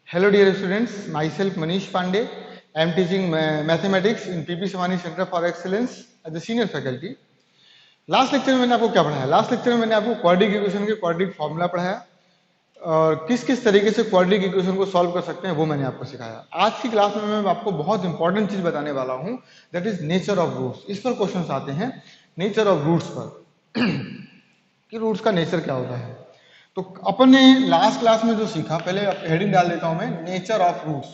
Hello dear students, myself Manish Pandey. I am teaching mathematics in PP Samani Center for Excellence as a senior faculty. Last lecture में मैंने आपको क्या पढ़ाया? Last lecture में मैंने आपको क्वाड्रेटिक इक्वेशन के क्वाड्रेटिक फॉर्मूला पढ़ाया और किस किस तरीके से क्वाड्रेटिक इक्वेशन को सॉल्व कर सकते हैं वो मैंने आपको सिखाया। आज की क्लास में मैं आपको बहुत इंपॉर्टेंट चीज बताने वाला हूँ, that is nature of roots. इस पर क्वेश्चन आते हैं नेचर ऑफ रूट्स पर कि रूट्स का नेचर क्या होता है। तो अपन ने लास्ट क्लास में जो सीखा, पहले हेडिंग डाल देता हूं मैं, nature of roots.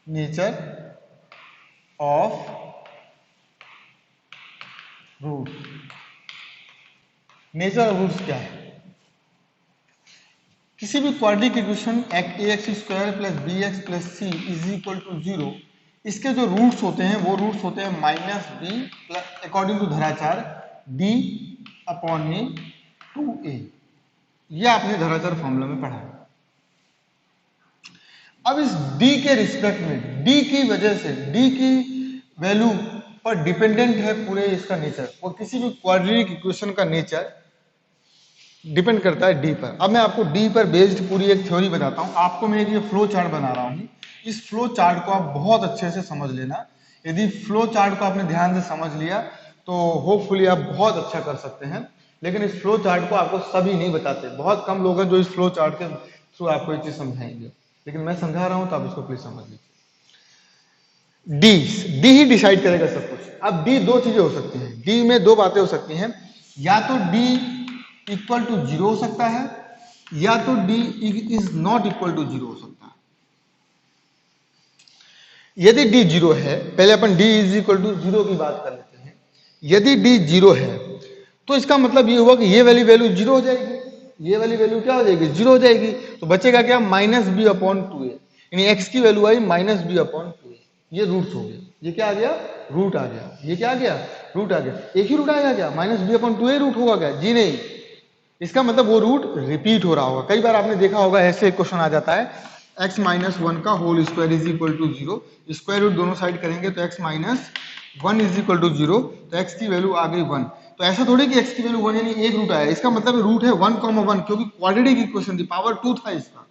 Nature of root, nature of roots क्या है? किसी भी quadratic equation ax square plus bx plus c is equal to 0, इसके जो रूट्स होते हैं वो रूट्स होते हैं minus B plus according to धराचार d अपॉन में 2a। यह आपने धराचार फॉर्मूला में पढ़ा। अब इस d के रिस्पेक्ट में, d की वजह से, d की वैल्यू पर डिपेंडेंट है पूरे इसका नेचर, और किसी भी क्वाड्रेटिक इक्वेशन का नेचर डिपेंड करता है d पर। अब मैं आपको d पर बेस्ड पूरी एक थ्योरी बताता हूं। आपको मैं ये फ्लो चार्ट बना रहा हूं, इस फ्लो चार्ट को आप बहुत अच्छे से समझ लेना। यदि फ्लो चार्ट को आपने ध्यान से समझ लिया तो होपफुली आप बहुत अच्छा कर सकते हैं। लेकिन इस फ्लो चार्ट को आपको सभी नहीं बताते, बहुत कम लोग हैं जो इस फ्लो चार्ट के थ्रू आपको ये चीज समझाएंगे, लेकिन मैं समझा रहा हूं तो आप इसको प्लीज समझ लीजिए। डी ही डिसाइड करेगा सब कुछ। अब डी दो चीजें हो सकती हैं, डी में दो बातें हो सकती हैं, या तो डी इक्वल टू 0 हो सकता है, या तो D is not equal to 0 हो सकता है। यदि डी 0 है, पहले अपन डी इज इक्वल टू 0 की बात कर लेते हैं। यदि डी 0 है तो इसका मतलब ये हुआ कि ये वाली वैल्यू 0 हो जाएगी, ये वाली वैल्यू क्या हो जाएगी? 0 हो जाएगी। तो बचेगा क्या? माइनस बी अपॉन 2a, यानी एक्स की वैल्यू आई माइनस बी अपॉन 2a। ये रूट्स हो गए। ये क्या आ गया? रूट आ गया। ये क्या आ गया? रूट आ गया। एक ही रूट आएगा क्या? Minus B upon 2a root होगा क्या? जी नहीं, इसका मतलब वो रूट रिपीट हो रहा होगा। कई बार आपने देखा होगा ऐसे क्वेश्चन आ जाता है, x माइनस 1 का whole square is equal to 0, square root दोनों साइड करेंगे तो x minus 1 is equal to 0, तो x की वैल्यू आ गई 1। तो ऐसा थोड़ी कि x की वैल्यू 1 यानी एक रूट आया, इसका मतलब रूट है 1,1, क्योंकि क्वाड्रेटिक इक्वेशन थी, पावर 2 था इसका,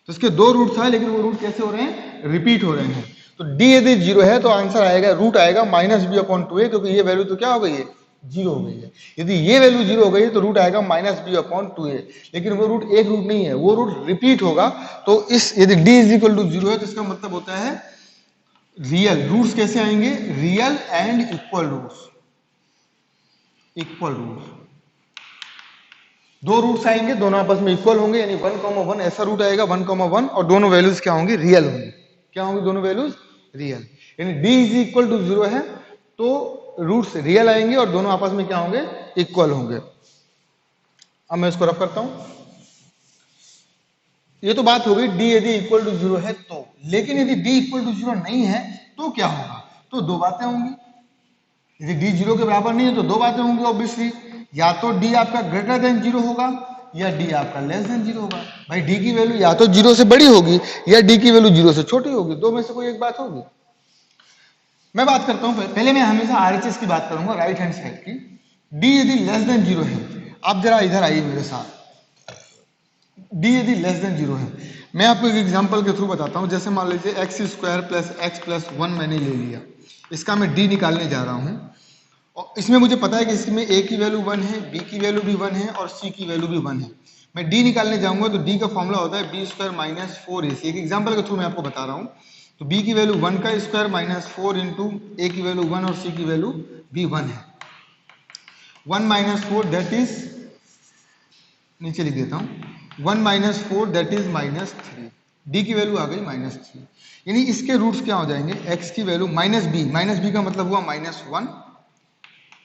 तो इसके दो रूट था, लेकिन वो रूट कैसे हो रहे हैं? रिपीट हो रहे हैं। तो d यदि 0 है तो आंसर आएगा, रूट आएगा माइनस बी अपॉन 2a, क्योंकि ये वैल्यू तो क्या हो गई है? 0 हो गई है। यदि ये वैल्यू 0 हो गई है तो रूट आएगा माइनस बी अपॉन 2a, लेकिन वो रूट एक रूट नहीं है, वो रूट रिपीट होगा। तो इस यदि d इज इक्वल टू 0 है तो इसका मतलब होता है रियल रूट्स कैसे आएंगे? Real and equal roots. Equal roots, दो रूट्स आएंगे, दोनों आपस में इक्वल होंगे, यानी 1,1 ऐसा रूट आएगा 1,1, और दोनों वैल्यूज क्या होंगी? रियल होंगी। क्या होंगी दोनों वैल्यूज? रियल। यानी d इज इक्वल टू 0 है तो रूट्स रियल आएंगे और दोनों आपस में क्या होंगे? इक्वल होंगे। अब मैं इसको रफ करता हूं। ये तो बात हो गई d यदि इक्वल टू 0 है तो, लेकिन यदि d इक्वल टू 0 नहीं है तो क्या होगा? तो दो बातें होंगी। यदि d 0 के बराबर नहीं है तो दो बातें होंगी ऑब्वियसली, या तो d आपका ग्रेटर देन 0 होगा या d आपका लेस देन 0 होगा। भाई d की वैल्यू या तो 0 से बड़ी होगी या d की वैल्यू 0 से छोटी होगी, दो में से कोई एक बात होगी। मैं बात करता हूं, पहले मैं हमेशा RHS की बात करूंगा, राइट हैंड साइड की। d यदि लेस देन 0 है, आप जरा इधर आइए मेरे साथ। d यदि लेस देन 0 है, मैं आपको एक एग्जांपल के थ्रू बताता हूं। जैसे मान लीजिए x square plus x plus 1 मैंने ले लिया, इसका मैं d निकालने जा रहा हूं, और इसमें मुझे पता है कि इसमें a की वैल्यू 1 है, b की वैल्यू भी 1 है और c की वैल्यू भी 1 है। मैं d निकालने जाऊंगा तो d का फॉर्मूला होता है b स्क्वायर माइनस 4ac। एक एग्जांपल के थ्रू मैं आपको बता रहा हूं। तो b की वैल्यू 1 का स्क्वायर माइनस 4 इंटू a की वैल्यू 1 और c की वैल्यू भी 1 है। 1 माइनस 4 दैट इज, नीचे लिख देता हूं, 1 minus 4 that is minus 3। d की वैल्यू आ गई माइनस 3, यानी इसके रूट्स क्या हो जाएंगे? x की वैल्यू माइनस b का मतलब हुआ माइनस 1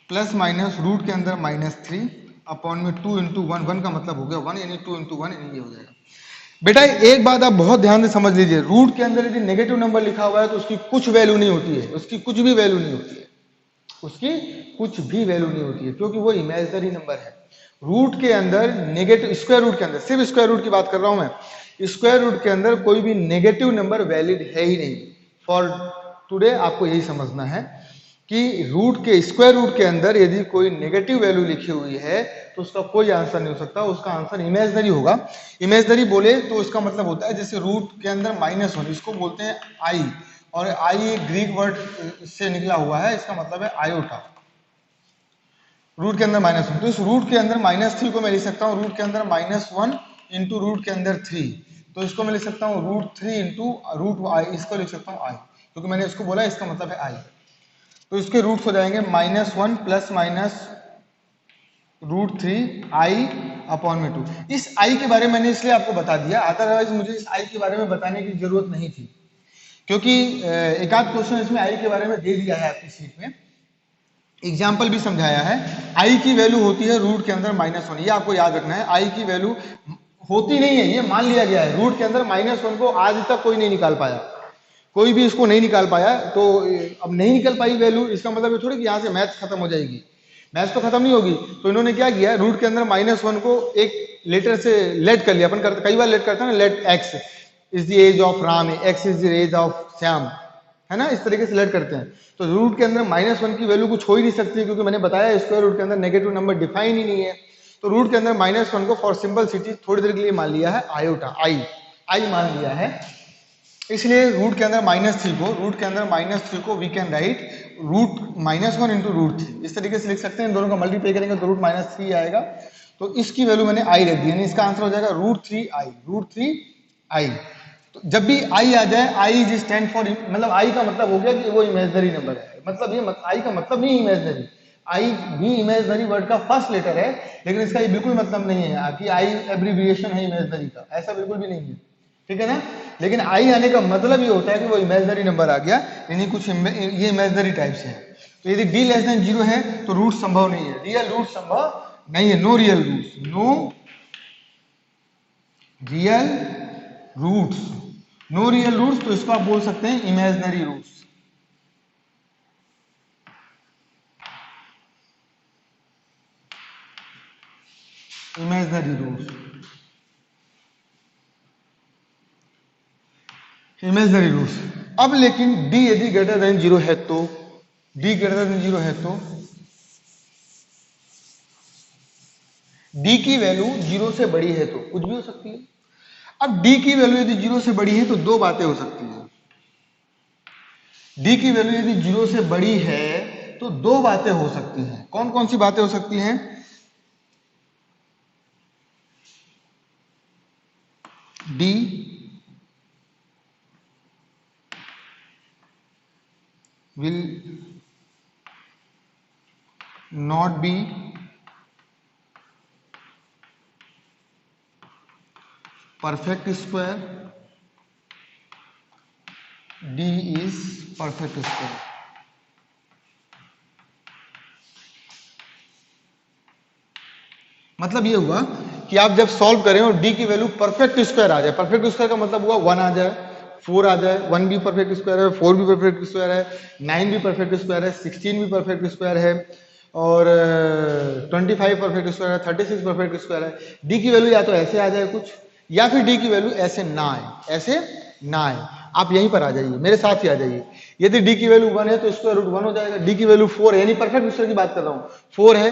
प्लस माइनस रूट के अंदर माइनस 3 अपॉन में 2 इंटू 1, 1 का मतलब हो गया 1, यानी 2 इंटू 1 यानी ये हो जाएगा। बेटा एक बात आप बहुत ध्यान से समझ लीजिए, रूट के अंदर यदि नेगेटिव नंबर लिखा हुआ है तो उसकी कुछ वैल्यू नहीं होती है, उसकी कुछ भी वैल्यू नहीं होती है, उसकी कुछ भी वैल्यू नहीं होती है, क्योंकि वो इमेजिनरी नंबर है। रूट के अंदर नेगेटिव, स्क्वायर रूट के अंदर, सिर्फ स्क्वायर रूट की बात कर रहा हूं मैं, स्क्वायर रूट के अंदर कोई भी नेगेटिव नंबर वैलिड है ही नहीं। फॉर टुडे आपको यही समझना है। कि रूट के स्क्वायर रूट के अंदर यदि कोई नेगेटिव वैल्यू लिखी हुई है तो उसका कोई आंसर नहीं हो सकता, उसका आंसर इमेजनरी होगा। इमेजनरी बोले तो इसका मतलब होता है जैसे रूट के अंदर -1, इसको बोलते हैं आई, और आई एक ग्रीक वर्ड से निकला हुआ है, इसका मतलब है आयोटा। रूट के अंदर -1, तो इस रूट के अंदर -3 को मैं लिख सकता हूँ रूट के अंदर -1 इंटू रूट के अंदर 3, तो इसको मैं लिख सकता हूँ √3 इंटू रूट आई, इसको लिख सकता हूँ आई, क्योंकि मैंने इसको बोला इसका मतलब है आई। तो इसके रूट्स हो जाएंगे -1 प्लस माइनस √3i/2। इस आई के बारे में मैंने इसलिए आपको बता दिया, अदरवाइज मुझे इस आई के बारे में बताने की जरूरत नहीं थी, क्योंकि एक आध क्वेश्चन इसमें आई के बारे में दे दिया है आपकी शीट में, एग्जाम्पल भी समझाया है। आई की वैल्यू होती है रूट के अंदर -1, ये आपको याद रखना है। आई की वैल्यू होती नहीं है, ये मान लिया गया है। रूट के अंदर -1 को आज तक कोई नहीं निकाल पाया, कोई भी इसको नहीं निकाल पाया, तो अब नहीं निकल पाई वैल्यू, इसका मतलब ये थोड़ी कि यहाँ से मैथ्स खत्म हो जाएगी, मैथ्स तो खत्म नहीं होगी। तो इन्होंने क्या किया, रूट के अंदर -1 को एक लेटर से लेट कर लिया, अपन करते कई बार लेट करते हैं ना, let x is the age of Ram, x is the age of Shyam, है ना, इस तरीके से लेट करते हैं। तो रूट के अंदर -1 की वैल्यू कुछ हो ही नहीं सकती, क्योंकि मैंने बताया स्क्वायर रूट के अंदर नेगेटिव नंबर डिफाइन ही नहीं है। तो रूट के अंदर -1 को फॉर सिंपल सिटी थोड़ी देर के लिए मान लिया है आयोटा, आई मान लिया है। इसलिए रूट के अंदर -3 को वी कैन राइट √-1 इंटू √3, इस तरीके से लिख सकते हैं। इन दोनों का मल्टीप्लाई करेंगे तो √-3 आएगा, तो इसकी वैल्यू मैंने आई रख दी, यानी इसका आंसर हो जाएगा √3i। तो जब भी आई आ जाए, आई इज स्टैंड फॉर, मतलब आई का मतलब हो गया कि वो इमेजनरी नंबर है, मतलब ये आई का मतलब नहीं इमेजनरी, आई भी इमेजनरी वर्ड का फर्स्ट लेटर है, लेकिन इसका ये बिल्कुल मतलब नहीं है कि आई एब्रीविएशन है इमेजनरी का, ऐसा बिल्कुल भी नहीं है, ठीक है ना। लेकिन आई आने का मतलब ये होता है कि वो इमेजनरी नंबर आ गया, यानी कुछ ये इमेजनरी टाइप से है। तो यदि d लेस देन 0 है तो रूट संभव नहीं है, रियल रूट संभव नहीं है, no real roots, no real roots, तो इसको आप बोल सकते हैं इमेजनरी रूट्स। Imaginary roots. अब लेकिन d यदि ग्रेटर देन 0 है तो, d ग्रेटर देन 0 है तो d की वैल्यू 0 से बड़ी है तो कुछ भी हो सकती है। अब d की वैल्यू यदि 0 से बड़ी है तो दो बातें हो सकती हैं। d की वैल्यू यदि 0 से बड़ी है तो दो बातें हो सकती हैं। कौन कौन सी बातें हो सकती हैं? d will not be perfect square, d is perfect square। मतलब ये हुआ कि आप जब सॉल्व करें और d की वैल्यू परफेक्ट स्क्वायर आ जाए, परफेक्ट स्क्वायर का मतलब हुआ 1 आ जाए, 4 आ जाए, 1 भी परफेक्ट स्क्वायर है, 4 भी परफेक्ट स्क्वायर है, 9 भी परफेक्ट स्क्वायर है, 16 भी परफेक्ट स्क्वायर है, और 25 परफेक्ट स्क्वायर है, 36 परफेक्ट स्क्वायर है। डी की वैल्यू या तो ऐसे आ जाए कुछ, या फिर डी की वैल्यू ऐसे ना आए, ऐसे ना आए। आप यहीं पर आ जाइए, मेरे साथ ही आ जाइए। यदि डी की वैल्यू 1 है तो स्क्वायर रूट 1 हो जाएगा, डी की वैल्यू 4 है, यानी परफेक्ट स्क्वायर की बात कर रहा हूँ, 4 है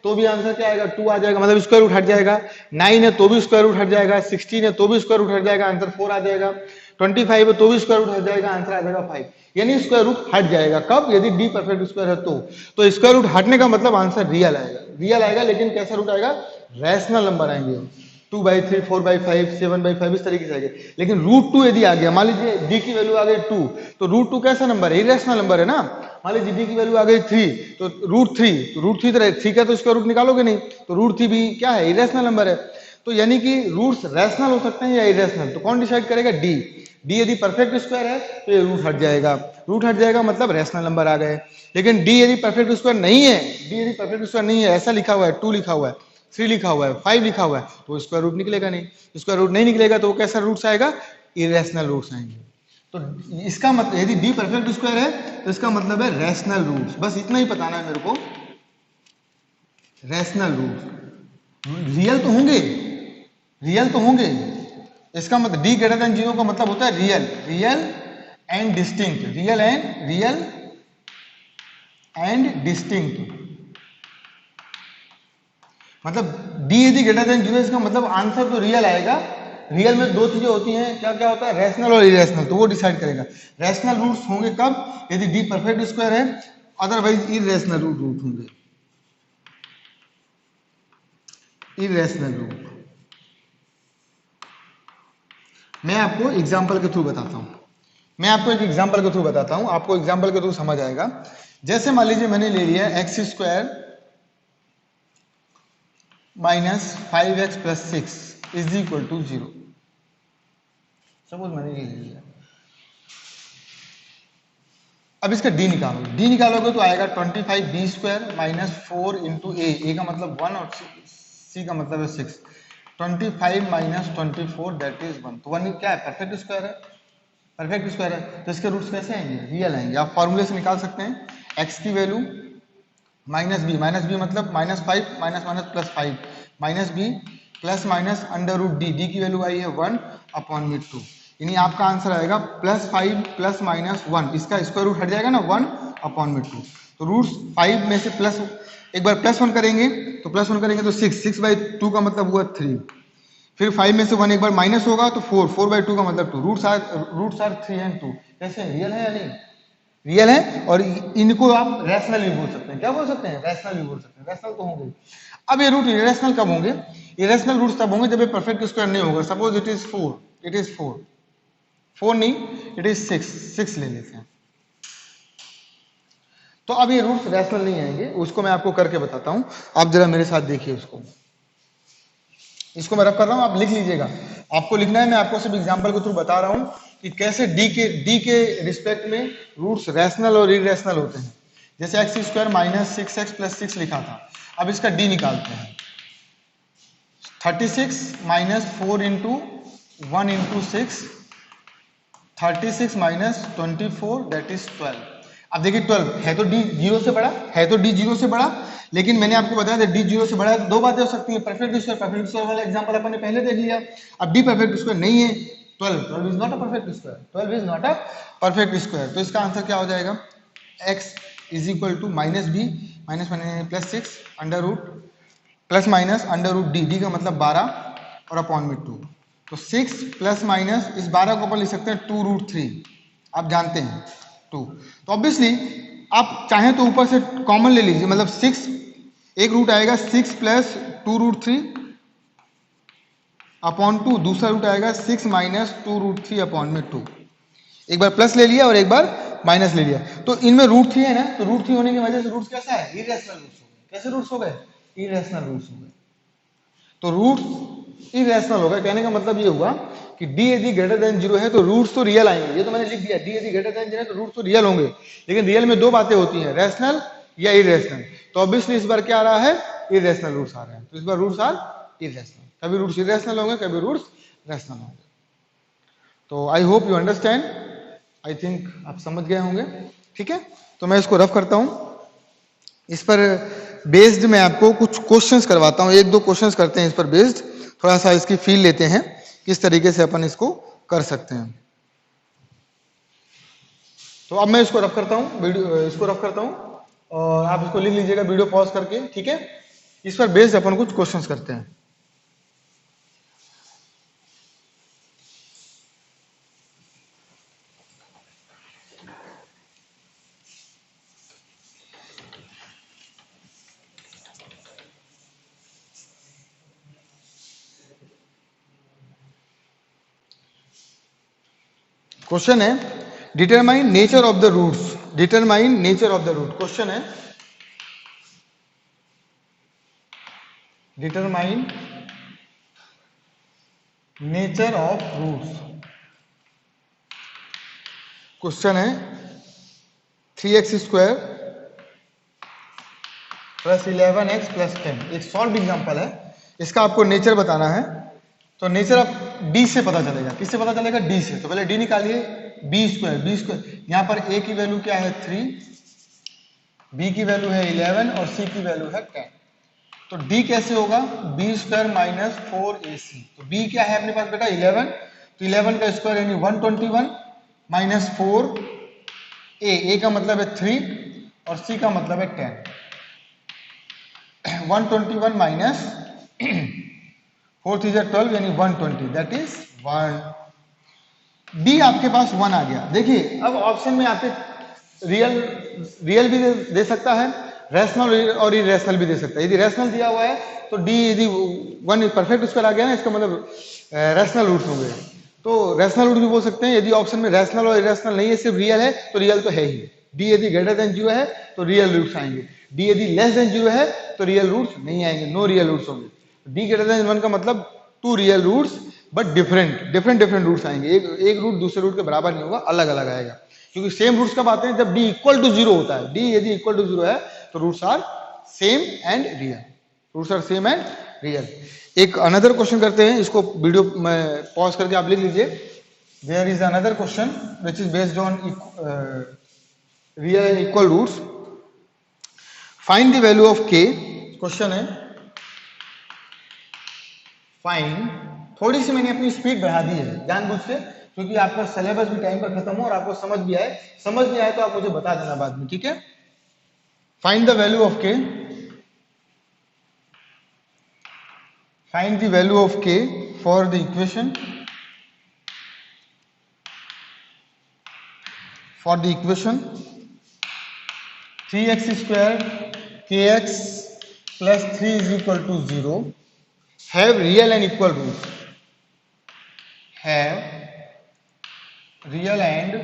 तो भी आंसर क्या आएगा, 2 आ जाएगा, मतलब स्क्वायर रूट हट जाएगा। 9 है तो भी स्क्वायर रूट हट जाएगा, 16 है तो भी स्क्वायर रूट हट जाएगा, आंसर 4 आ जाएगा। 25 है तो भी स्क्वायर रूट हट जाएगा, आंसर आ जाएगा 5, यानी स्क्वायर रूट हट जाएगा। कब? यदि डी परफेक्ट स्क्वायर है तो स्क्वायर रूट हटने का मतलब आंसर रियल आएगा, रियल आएगा, लेकिन कैसा रूट आएगा? रैशनल नंबर आएंगे, 2/3, 4/5, 7/5, इस तरीके से आएंगे। लेकिन √2 यदि आ गया, मान लीजिए डी की वैल्यू आ गई 2, तो √2 कैसा नंबर है? इरेशनल नंबर है ना। मान लीजिए डी की वैल्यू आ गई 3, तो √3 तो ठीक है, तो इसका रूट निकालोगे नहीं, तो √3 भी क्या है? इरेशनल नंबर है। तो यानी कि रूट्स रैशनल हो सकते हैं या इरेशनल, तो कौन डिसाइड करेगा? डी। डी यदि परफेक्ट स्क्वायर है तो ये रूट हट जाएगा, रूट हट जाएगा मतलब रैशनल नंबर आ गए। लेकिन डी यदि परफेक्ट स्क्वायर नहीं है, डी यदि परफेक्ट स्क्वायर नहीं है, ऐसा लिखा हुआ है, 2 लिखा हुआ है, 3 लिखा हुआ है, 5 लिखा हुआ है, तो स्क्वायर रूट निकलेगा नहीं। स्क्वायर रूट नहीं निकलेगा तो वो कैसा रूट्स आएगा? इरेशनल रूट्स आएंगे। तो इसका मतलब यदि डी परफेक्ट स्क्वायर है तो इसका मतलब है रैशनल रूट्स, बस इतना ही बताना है मेरे को, रैशनल रूट्स। रियल तो होंगे, रियल तो होंगे, इसका मतलब डी ग्रेटर देन 0 का मतलब होता है real, real and distinct, real and distinct, मतलब डी यदि ग्रेटर देन 0, इसका मतलब आंसर तो रियल आएगा। रियल में दो चीजें होती हैं, क्या क्या होता है, रैशनल और इरेशनल, तो वो डिसाइड करेगा। रैशनल रूट्स होंगे कब, यदि डी परफेक्ट स्क्वायर है, अदरवाइज इरेशनल रूट होंगे, इरेशनल रूट। मैं आपको एग्जाम्पल के थ्रू बताता हूं, मैं आपको एक एग्जाम्पल के थ्रू बताता हूं, आपको एग्जाम्पल के थ्रू समझ आएगा। जैसे मान लीजिए मैंने ले लिया x square minus 5x plus 6 is equal to 0। Suppose मैंने ये ले लिया। अब इसका डी निकालो, डी निकालोगे तो आएगा 25b स्क्वायर माइनस 4 इंटू ए का मतलब 1 और सी का मतलब है 6। 25 माइनस 24 दैट इज 1। तो 1 क्या है, परफेक्ट स्क्वायर है, परफेक्ट स्क्वायर है, तो इसके रूट्स कैसे आएंगे, रियल आएंगे। आप फॉर्मूले से निकाल सकते हैं, x की वैल्यू माइनस बी मतलब minus 5 minus minus plus 5 minus B plus minus under root D, D की वैल्यू आई है 1 अपॉन में 2, यानी आपका आंसर आएगा प्लस 5 प्लस माइनस 1, इसका स्क्वायर रूट हट जाएगा ना 1 अपॉन में 2। तो रूट्स 5 में से प्लस एक बार प्लस 1 करेंगे तो प्लस 1 करेंगे तो 6 बाई 2 का मतलब हुआ 3, फिर 5 में से 1 एक बार माइनस होगा तो 4 बाई 2 का मतलब 2। Roots are 3 and 2। कैसे, रियल है या नहीं, रियल है। और इनको आप रैशनल भी बोल सकते हैं, क्या बोल सकते हैं, रैशनल भी बोल सकते हैं, रैशनल तो होंगे। अब ये रूट इरेशनल कब होंगे, इरेशनल रूट्स तब होंगे जब ये परफेक्ट स्क्वायर नहीं होगा। Suppose it is 4, it is 4 नहीं, इट इज 6 ले लेते हैं, तो अब ये रूट्स रैशनल नहीं आएंगे। उसको मैं आपको करके बताता हूं, आप जरा मेरे साथ देखिए उसको। इसको मैं रफ कर रहा हूं, आप लिख लीजिएगा, आपको लिखना है, मैं आपको सिर्फ एग्जांपल के थ्रू बता रहा हूं कि कैसे डी के रिस्पेक्ट में रूट्स रैशनल और इरेशनल होते हैं। जैसे x square minus 6x plus 6 लिखा था, अब इसका डी निकालते हैं। 36 minus 4 into 1 into 6, 36 minus 24 that is 12। अब देखिए 12 है तो डी 0 से बड़ा, है तो डी 0 से बड़ा, लेकिन मैंने आपको बताया था डी 0 से बड़ा है तो दो बातें हो सकती है, परफेक्ट स्क्वायर वाला एग्जांपल अपन ने पहले देख लिया। अब डी परफेक्ट स्क्वायर नहीं है, 12 is not a perfect square, 12 is not a perfect square. तो इसका आंसर क्या हो जाएगा, x is equal to minus B minus plus 6 under root plus minus under root D का मतलब 12 और अपॉन में 2। तो 6 प्लस माइनस इस 12 को अपन लिख सकते हैं 2 रूट 3, आप जानते हैं 2। तो ऑब्वियसली आप चाहें तो ऊपर से कॉमन ले लीजिए, मतलब 6 एक रूट आएगा 6 प्लस 2 रूट 3 अपॉन 2, दूसरा रूट आएगा 6 माइनस 2 रूट 3 अपॉन में 2। एक बार प्लस ले लिया और एक बार माइनस ले लिया, तो इनमें रूट 3 है ना, तो रूट 3 होने की वजह से रूट्स कैसा है, इरेशनल रूट्स हो गए। कैसे रूट्स हो गए, इरेशनल रूट्स हो गए। तो रूट्स इरेशनल हो गए, कहने का मतलब ये हुआ कि डी यदि ग्रेटर देन 0 है तो रूट्स तो रियल आएंगे। ये तो मैंने लिख दिया, डी यदि ग्रेटर देन 0 है तो रूट्स तो रियल होंगे, लेकिन रियल में दो बातें होती हैं, रैशनल या इरेशनल। तो ऑब्वियसली इस बार क्या आ रहा है, इरेशनल रूट्स आ रहे हैं। तो इस बार रूट्स आर इरेशनल, कभी रूट्स इरेशनल होंगे, कभी रूट्स रैशनल होंगे। तो I hope you understand, I think आप समझ गए होंगे, ठीक है। तो मैं इसको रफ करता हूं, इस पर बेस्ड मैं आपको कुछ क्वेश्चंस करवाता हूं, एक दो क्वेश्चंस करते हैं इस पर बेस्ड, थोड़ा सा इसकी फील लेते हैं किस तरीके से अपन इसको कर सकते हैं। तो अब मैं इसको रफ करता हूं, वीडियो इसको रफ करता हूं और आप इसको लिख लीजिएगा वीडियो पॉज करके, ठीक है। इस पर बेस्ड अपन कुछ क्वेश्चंस करते हैं। क्वेश्चन है determine nature of the roots, determine nature of the root. Question है determine nature of roots. Question है 3x square plus 11x plus 10, एक सॉल्व एग्जांपल है, इसका आपको नेचर बताना है। तो नेचर ऑफ डी से पता चलेगा, किससे पता चलेगा, डी से। तो पहले डी निकालिए, बी स्क्वायर यहां पर a की वैल्यू क्या है 3, b की वैल्यू है 11 और c की वैल्यू है 10। तो d कैसे होगा, बी स्क्वायर माइनस 4ac। तो b क्या है अपने पास बेटा 11, तो 11 का स्क्वायर यानी 121 माइनस 4, a का मतलब है 3 और सी का मतलब है 10। 121 माइनस 4 3 12 यानी 120, दैट इज 1। डी आपके पास 1 आ गया। देखिए अब ऑप्शन में आपके रियल भी दे सकता है, रैशनल और इरेशनल भी दे सकता है। यदि रैशनल दिया हुआ है तो डी यदि 1 परफेक्ट स्क्वायर आ गया ना, इसका मतलब रैशनल रूट्स होंगे, तो रैशनल रूट भी बोल सकते हैं। यदि ऑप्शन में रैशनल और इरेशनल नहीं है, सिर्फ रियल है, तो रियल तो है ही। डी यदि ग्रेटर देन 0 है तो रियल रूट्स आएंगे, डी यदि लेस देन 0 है तो रियल रूट्स नहीं आएंगे, नो रियल रूट्स होंगे। डी ग्रेटर देन 1 का मतलब 2 real roots but different roots आएंगे। एक रूट दूसरे रूट के बराबर नहीं होगा, अलग अलग आएगा, क्योंकि सेम रूट्स कब आते हैं, जब डी इक्वल टू 0 होता है। डी यदि इक्वल टू 0 है तो roots are same and real, roots are same and real. एक अनदर क्वेश्चन करते हैं, इसको वीडियो में पॉज करके आप लिख लीजिए। There is another question which is based on real and equal roots. Find the value of K. Question है फाइंड, थोड़ी सी मैंने अपनी स्पीड बढ़ा दी है जानबूझ के, क्योंकि आपका सिलेबस भी टाइम पर खत्म हो और आपको समझ भी आए। समझ नहीं आए तो आप मुझे बता देना बाद में, ठीक है। फाइंड द वैल्यू ऑफ के, find the value of k for the equation 3x square kx plus 3 is equal to 0 have real and equal roots, have real and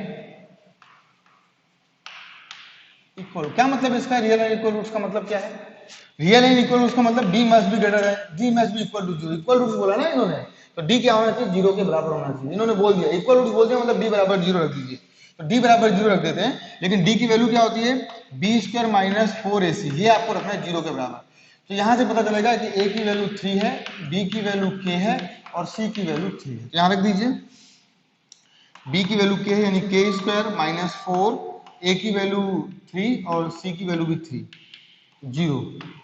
equal. क्या मतलब इसका रियल एंड इक्वल रूट्स का मतलब क्या है? Real and equal roots का मतलब d must be greater है, d must be equal to 0। Equal roots बोला ना इन्होंने, तो d क्या होना चाहिए, 0 के बराबर होना चाहिए। इन्होंने बोल दिया इक्वल रूट्स बोल दिया, मतलब d बराबर 0 रख दीजिए, तो d बराबर 0 रख देते हैं। लेकिन d की वैल्यू क्या होती है, b स्क्वायर माइनस 4ac, ये आपको रखना है 0 के बराबर। तो यहां से पता चलेगा कि a की वैल्यू 3 है, b की वैल्यू k है और c की वैल्यू 3 है। तो यहां रख दीजिए b की वैल्यू k है, यानी k स्क्वायर माइनस 4, a की वैल्यू 3 और c की वैल्यू भी 3, 0।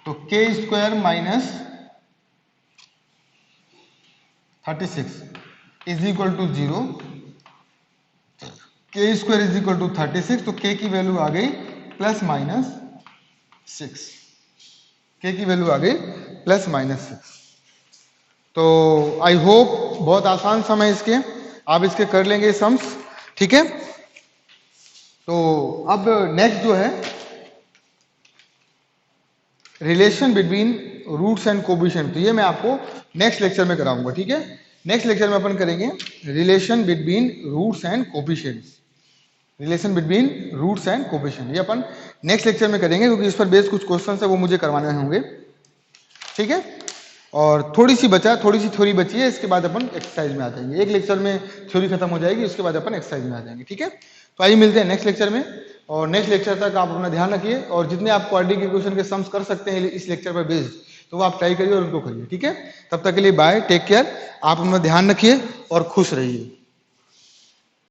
तो k square minus 36 is equal to 0, k square is equal to 36, तो k की वैल्यू आ गई प्लस माइनस 6, k की वैल्यू आ गई प्लस माइनस 6। तो आई होप बहुत आसान सम है इसके, आप इसके कर लेंगे सम्स, ठीक है। तो अब नेक्स्ट जो है relation between roots and coefficient, तो ये मैं आपको नेक्स्ट लेक्चर में कराऊंगा, ठीक है। नेक्स्ट लेक्चर में अपन करेंगे relation between roots and coefficients, relation between roots and coefficient, ये अपन नेक्स्ट लेक्चर में करेंगे, क्योंकि इस पर बेस्ड कुछ क्वेश्चन है वो मुझे करवाने होंगे, ठीक है। और थोड़ी सी थ्योरी बची है, इसके बाद अपन एक्सरसाइज में आ जाएंगे। एक लेक्चर में थ्योरी खत्म हो जाएगी, उसके बाद अपन एक्सरसाइज में आ जाएंगे, ठीक है। तो आइए मिलते हैं नेक्स्ट लेक्चर में, और नेक्स्ट लेक्चर तक आप अपना ध्यान रखिए, और जितने आप क्वाड्रेटिक इक्वेशन के सम्स कर सकते हैं इस लेक्चर पर बेस्ड, तो वो आप ट्राई करिए और उनको करिए, ठीक है। तब तक के लिए बाय, टेक केयर, आप अपना ध्यान रखिए और खुश रहिए।